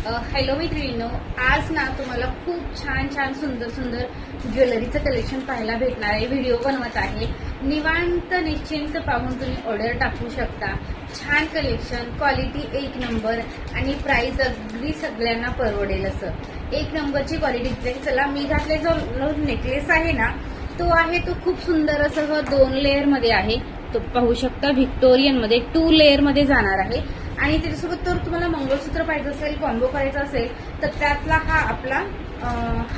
Hello मैत्रिणींनो, आज ना तुम्हाला खूप छान छान सुंदर सुंदर ज्वेलरीचं कलेक्शन पाहायला भेटणार आहे. व्हिडिओ बनवत आहे. निवांत निश्चिंत पाहून तुम्ही ऑर्डर टाकू शकता. छान कलेक्शन, क्वालिटी एक नंबर आणि प्राइस अगदी सगळ्यांना परवडेल असं एक नंबरची क्वालिटी. चला, मी घातले जो नेकलेस आहे ना तो खूप सुंदर असं 2 लेअर मध्ये आहे. तो पाहू शकता, व्हिक्टोरियन मध्ये 2 लेअर मध्ये जाणार आहे. आणि त्याच्यासोबत जर तुम्हाला मंगळसूत्र पाहिजे असेल, कॉम्बो करायचा असेल तर त्यातला हा आपला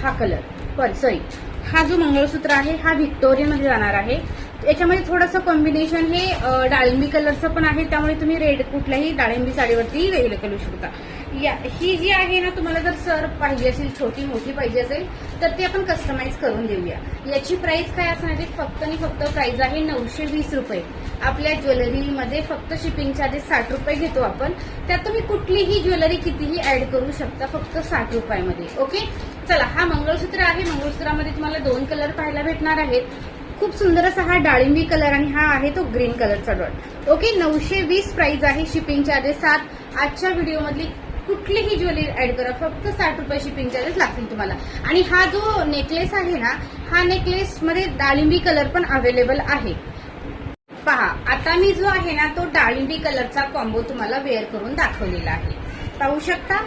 हा कलर सॉरी हा जो मंगळसूत्र आहे हा व्हिक्टोरियन मध्ये जाणार आहे. याच्यामध्ये थोडंसं कॉम्बिनेशन हे डाळिंबी कलरचं पण आहे, त्यामुळे तुम्ही रेड कुठल्याही डाळिंबी साडीवरती वेगळं करू शकता. ही जी आहे ना, तुम्हाला जर सर पाहिजे असेल, छोटी मोठी पाहिजे असेल तर ती आपण कस्टमाइज करून देऊया. याची प्राइस काय असणार आहे? फक्त आणि फक्त प्राइस आहे 920 रुपये. आपल्या ज्वेलरीमध्ये फक्त शिपिंग चार्जेस 60 रुपये घेतो आपण. त्यात तुम्ही कुठलीही ज्वेलरी कितीही ऍड करू शकता, फक्त 60 रुपयामध्ये. ओके, चला, हा मंगळसूत्र आहे. मंगळसूत्रामध्ये तुम्हाला 2 कलर पाहायला भेटणार आहेत. खूप सुंदर असा हा डाळिंबी कलर आणि हा आहे तो ग्रीन कलरचा डॉट. ओके, 920 प्राइस आहे. Shipping charges 7. आजच्या व्हिडिओमधली कुठलीही ज्वेलरी ऍड करा, फक्त 60 रुपये शिपिंग चार्जेस लागतील तुम्हाला. आणि हा जो नेकलेस आहे ना, हा नेकलेस मध्ये डाळिंबी कलर पण अवेलेबल आहे. पहा, आता मी जो आहे ना तो डाळिंबी कलरचा कॉम्बो तुम्हाला वेअर करून दाखवलेला आहे. पाहू शकता,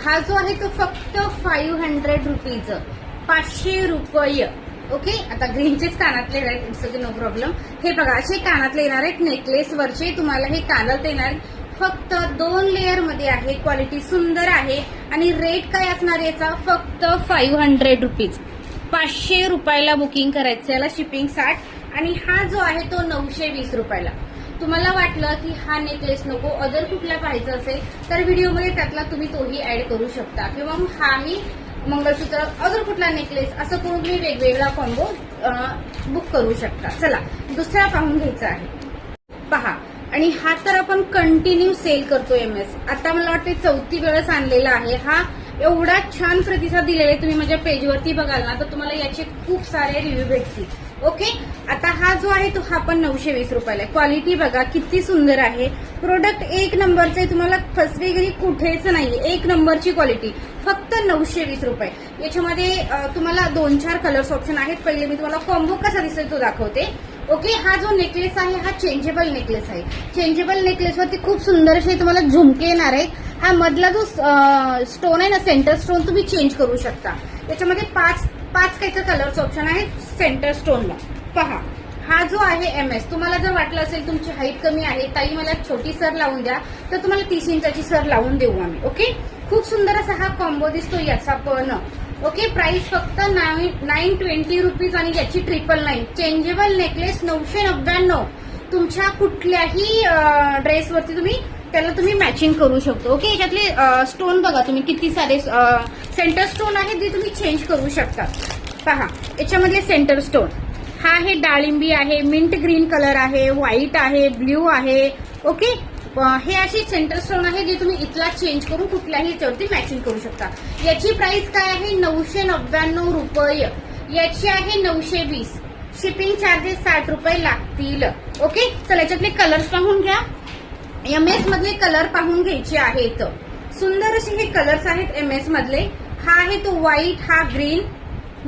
हा जो आहे तो फक्त 500 रुपीज, 500 रुपये. ओके, आता ग्रीनचेच कानातले आहेत, इट्स नो प्रॉब्लेम. हे बघा, असे कानातले येणार आहेत नेकलेस वरचे. तुम्हाला हे कानातले येणार फक्त 2 लेअर मध्ये आहे. क्वालिटी सुंदर आहे. आणि रेट काय असणार याचा? फक्त 500 रुपीज. 500 रुपयाला बुकिंग करायचं, याला शिपिंग 60. आणि हा जो आहे तो 920 रुपयाला. तुम्हाला वाटलं की हा नेकलेस नको, अदर कुठला पाहायचं असेल तर व्हिडिओमध्ये त्यातला तुम्ही तोही ऍड करू शकता, किंवा हाही मंगळसूत्र, अदर कुठला नेकलेस, असं करून तुम्ही वेगवेगळा कॉम्बो बुक करू शकता. चला, दुसरा पाहून घ्यायचा आहे. पहा, आणि हा तर आपण कंटिन्यू सेल करतो MS. आता मला वाटते 4थी वेळेस आणलेला आहे. हा एवढा छान प्रतिसाद दिलेला आहे. तुम्ही माझ्या पेजवरती बघाल ना तर तुम्हाला याचे खूप सारे रिव्ह्यू भेटतील. ओके, आता हा जो आहे तो हा पण 920 रुपयाला आहे. क्वालिटी बघा किती सुंदर आहे. प्रोडक्ट एक नंबरचं आहे. तुम्हाला फसवेगिरी कुठेच नाहीये. एक नंबरची क्वालिटी, फक्त 920 रुपये. याच्यामध्ये तुम्हाला 2-4 कलर्स ऑप्शन आहेत. पहिले मी तुम्हाला कॉम्बो कसा दिसेल तो दाखवते. ओके, हा जो नेकलेस आहे हा चेंजेबल नेकलेस आहे. चेंजेबल नेकलेसवरती खूप सुंदर असे तुम्हाला झुमके येणार आहेत. हा मधला जो स्टोन आहे ना, सेंटर स्टोन, तुम्ही चेंज करू शकता. याच्यामध्ये 5 काहीतरी कलर्स ऑप्शन आहेत सेंटर स्टोनला. पहा, हा जो आहे MS, तुम्हाला जर वाटलं असेल तुमची हाईट कमी आहे, ताई मला छोटी सर लावून द्या, तर तुम्हाला 30 इंचाची सर लावून देऊ आम्ही. ओके, खूप सुंदर असा हा कॉम्बो दिसतो याचा पण. ओके, प्राइस फक्त 920 रुपीज आणि याची 999. Changeable necklace 999. तुमच्या कुठल्याही ड्रेसवरती त्याला तुम्ही मॅचिंग करू शकतो. ओके, याच्यातले स्टोन बघा तुम्ही, किती सारे सेंटर स्टोन आहेत जे तुम्ही चेंज करू शकता. पहा, याच्यामधले सेंटर स्टोन हा आहे डाळिंबी आहे, मिंट ग्रीन कलर आहे, व्हाईट आहे, ब्ल्यू आहे. ओके, हे असे सेंटर स्टोन आहे जे तुम्ही इथला चेंज करून कुठल्याही याच्यावरती मॅचिंग करू शकता. याची प्राइस काय आहे? 999 रुपये. याची आहे 920. शिपिंग चार्जेस 60 रुपये लागतील. ओके, चला, याच्यातले कलर्स पाहून घ्या. MS मधले कलर पाहून घ्यायचे आहेत. सुंदर असे हे कलर्स आहेत MS मधले. हा आहे तो व्हाईट, हा ग्रीन,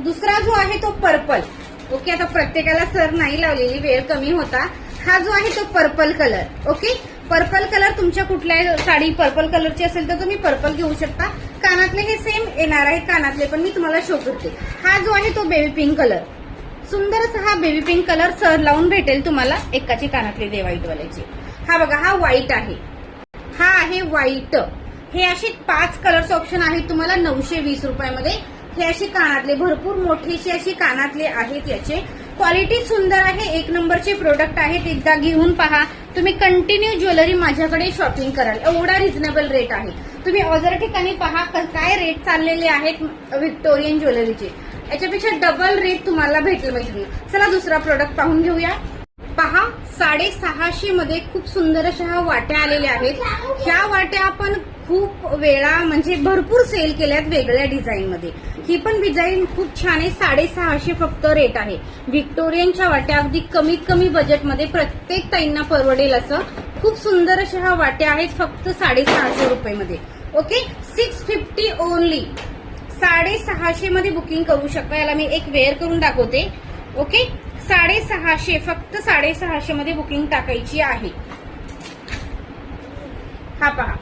दुसरा जो आहे तो पर्पल. ओके, आता प्रत्येकाला सर नाही लावलेली, वेळ कमी होता. हा जो आहे तो purple colour. Okay, purple colour तुमच्या कुठल्या साडी पर्पल कलरची असेल तर तुम्ही पर्पल घेऊ शकता. कानातले हे सेम येणार आहेत, कानातले पण मी तुम्हाला शो करते. हा जो आहे तो बेबी पिंक कलर. सुंदर असा हा बेबी पिंक कलर सर लावून भेटेल तुम्हाला. एकाचे कानातले दे व्हाईटवाल्याचे. हा बघा, हा व्हाईट आहे, हा आहे व्हाईट. हे असे 5 कलर्स ऑप्शन आहेत तुम्हाला 920 रुपयामध्ये. हे असे कानातले भरपूर मोठेसे असे कानातले आहेत. याचे क्वालिटी सुंदर आहे. एक नंबरचे प्रोडक्ट आहेत. एकदा घेऊन पहा. तुम्ही कंटिन्यू ज्वेलरी माझ्याकडे शॉपिंग कराल, एवढा रिझनेबल रेट आहे. तुम्ही अदर ठिकाणी पहा काय रेट चाललेले आहेत व्हिक्टोरियन ज्वेलरीचे, याच्यापेक्षा डबल रेट तुम्हाला भेटेल मैत्रिणी. चला, दुसरा प्रोडक्ट पाहून घेऊया. पहा, 650 मध्ये खूप सुंदर अशा ह्या वाट्या आलेल्या आहेत. ह्या वाट्या आपण खूप वेळा म्हणजे भरपूर सेल केल्यात वेगळ्या डिझाईन मध्ये. ही पण डिझाईन खूप छान आहे. 650 फक्त रेट आहे. व्हिक्टोरियनच्या वाट्या अगदी कमीत कमी बजेटमध्ये प्रत्येक ताईंना परवडेल असं खूप सुंदर अशा ह्या वाट्या आहेत, फक्त 650 रुपये मध्ये. Okay 650 only. 650 मध्ये बुकिंग करू शकता. याला मी एक वेअर करून दाखवते. ओके 650, फक्त 650 मध्ये बुकिंग टाकायची आहे. हा पहा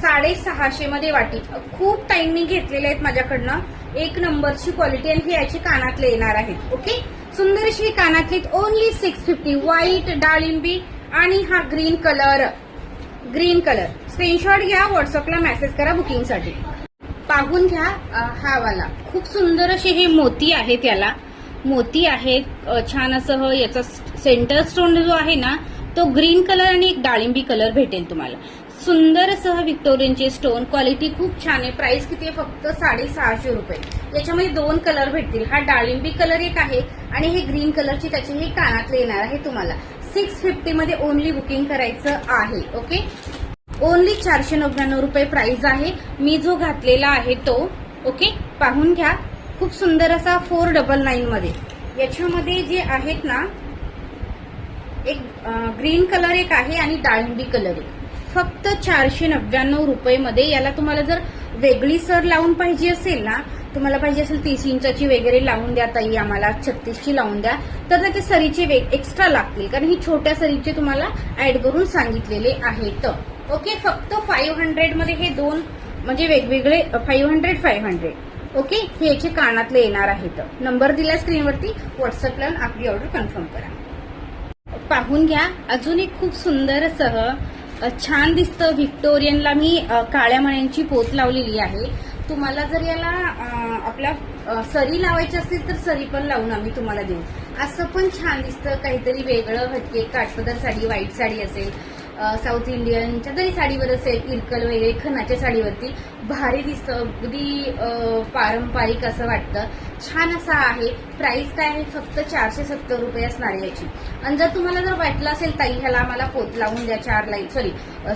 650 मध्ये वाटी. खूप टाइम मी घेतलेले आहेत माझ्याकडनं. एक नंबरची क्वालिटी आणि हे याचे कानातले येणार आहेत. ओके सुंदरशी कानातले ओनली 650. व्हाईट, डाळिंबी आणि हा ग्रीन कलर. स्क्रीनशॉट घ्या, व्हॉट्सअपला मेसेज करा बुकिंगसाठी. पाहून घ्या हा वाला. खूप सुंदर असे हे मोती आहेत. याला मोती आहेत. छान असं याचा सेंटर स्टोन जो आहे ना तो ग्रीन कलर आणि एक डाळिंबी कलर भेटेल तुम्हाला. सुंदर असं व्हिक्टोरियनचे स्टोन. क्वालिटी खूप छान आहे. प्राइस किती आहे? फक्त 650 रुपये. याच्यामध्ये 2 कलर भेटतील. हा डाळिंबी कलर एक आहे आणि हे ग्रीन कलरचे त्याचे हे कानातले येणार आहे तुम्हाला. 650 मध्ये ओनली बुकिंग करायचं आहे. ओके ओनली 499 रुपये प्राइस आहे. मी जो घातलेला आहे तो. ओके पाहून घ्या. खूप सुंदर असा 499 मध्ये. याच्यामध्ये जे आहेत ना एक ग्रीन कलर एक आहे आणि डाळिंबी कलर एक. फक्त 499 रुपये मध्ये. याला तुम्हाला जर वेगळी सर लावून पाहिजे असेल ना, तुम्हाला पाहिजे असेल 30 इंचाची वगैरे लावून द्या ताई, आम्हाला 36ची लावून द्या, तर त्याचे सरीचे एक्स्ट्रा लागतील कारण ही छोट्या सरीचे तुम्हाला ऍड करून सांगितलेले आहेत. ओके फक्त 500 मध्ये हे दोन म्हणजे वेगवेगळे 500. ओके हे याचे कानातले येणार आहेत. नंबर दिला स्क्रीनवरती, व्हॉट्सअपला आपली ऑर्डर कन्फर्म करा. पाहून घ्या. अजून एक खूप सुंदर असं छान दिसतं. व्हिक्टोरियनला मी काळ्या मण्यांची पोत लावलेली आहे. तुम्हाला जर याला आपल्या सरी लावायची असतील तर सरी पण लावून आम्ही तुम्हाला देऊ. असं पण छान दिसतं. काहीतरी वेगळं हटके. काठपदर साडी, व्हाईट साडी असेल, साऊथ इंडियनच्या जरी साडीवर असेल, इरकल वगैरे खणाच्या साडीवरती भारी दिसतं. अगदी पारंपरिक असं वाटतं. छान असा आहे. प्राइस काय आहे? फक्त 470 रुपये असणार आहे याची. आणि जर तुम्हाला जर वाटलं असेल ताई ह्याला आम्हाला पोत लावून द्या 4 लाईन,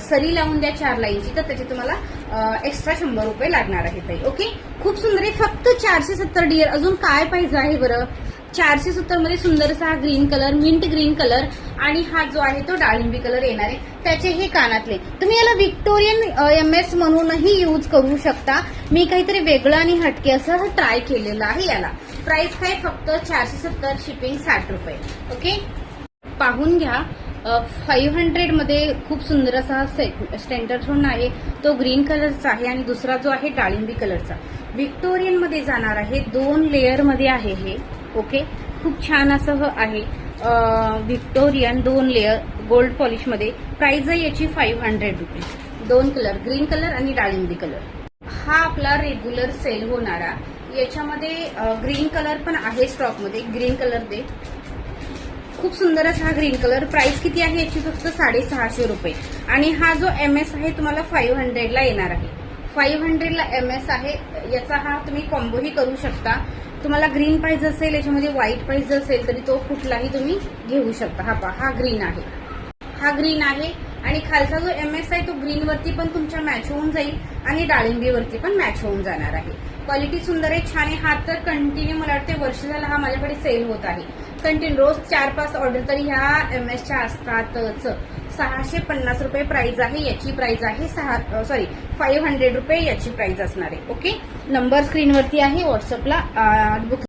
सरी लावून द्या 4 लाईनची, तर त्याचे तुम्हाला एक्स्ट्रा 100 रुपये लागणार आहे ताई. ओके खूप सुंदर आहे. फक्त 470 डिअर. अजून काय पाहिजे आहे बरं? 470 मध्ये सुंदर असा हा green colour, mint green colour आणि हा जो आहे तो डाळिंबी कलर येणार आहे. त्याचे हे कानातले. तुम्ही याला व्हिक्टोरियन MS म्हणूनही यूज करू शकता. मी काहीतरी वेगळं आणि हटके असं ट्राय केलेलं आहे याला. प्राइस काय? फक्त 470, शिपिंग 60 रुपये. ओके पाहून घ्या. 500 मध्ये खूप सुंदर असा स्टेंटर स्टोन आहे. तो ग्रीन कलरचा आहे आणि दुसरा जो आहे डाळिंबी कलरचा. व्हिक्टोरियन मध्ये जाणार आहे. 2 लेअर मध्ये आहे हे. ओके खूप छान असं आहे. व्हिक्टोरियन 2 लेअर गोल्ड पॉलिश मध्ये. प्राइस आहे याची 500 रुपये. 2 कलर, ग्रीन कलर आणि डाळिंबी कलर. हा आपला रेग्युलर सेल होणारा. याच्यामध्ये ग्रीन कलर पण आहे स्टॉकमध्ये. ग्रीन कलर दे. खूप सुंदर असा हा ग्रीन कलर. प्राइस किती आहे याची? फक्त 650 रुपये. आणि हा जो MS आहे तुम्हाला 500 ला येणार आहे. 500 ला MS आहे. याचा हा तुम्ही कॉम्बोही करू शकता. तुम्हाला ग्रीन पाहिजे असेल, याच्यामध्ये व्हाईट पाहिजे असेल तरी तो कुठलाही तुम्ही घेऊ शकता. हा पहा हा ग्रीन आहे. हा ग्रीन आहे आणि खालचा जो MS आहे तो ग्रीन वरती पण तुमच्या मॅच होऊन जाईल आणि डाळिंबीवरती पण मॅच होऊन जाणार आहे. क्वालिटी सुंदर आहे, छान आहे. हा तर कंटिन्यू मला वाटते वर्ष झाला हा माझ्याकडे सेल होत आहे. कंटिन्यू रोज 4-5 ऑर्डर तरी ह्या MS च्या असतातच. 650 रुपये प्राइस आहे. याची प्राइस आहे 500 रुपये याची प्राइस असणार आहे. ओके नंबर स्क्रीनवरती आहे. व्हॉट्सअपला बुक